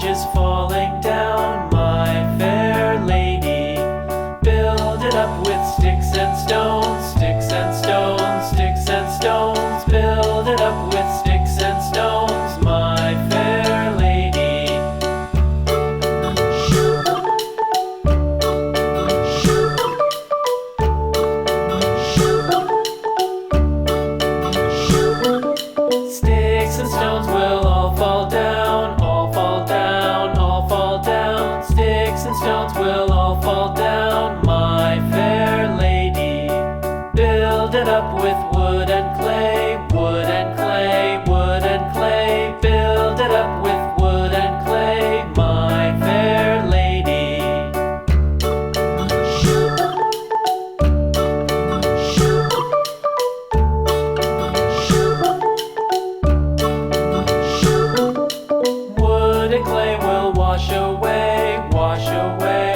bridge is falling down, my fair lady. Build it up with sticks and stones, sticks and stones, sticks and stones. Build it up with sticks and stones, my fair lady. Sticks and stones will all fall down, all fall down, all fall down. Sticks and stones will all fall down, my fair lady. Build it up with wood and clay, wood and clay, wood and clay. Build it up with wood and clay, my fair lady. Wood and clay will wash away, wash away,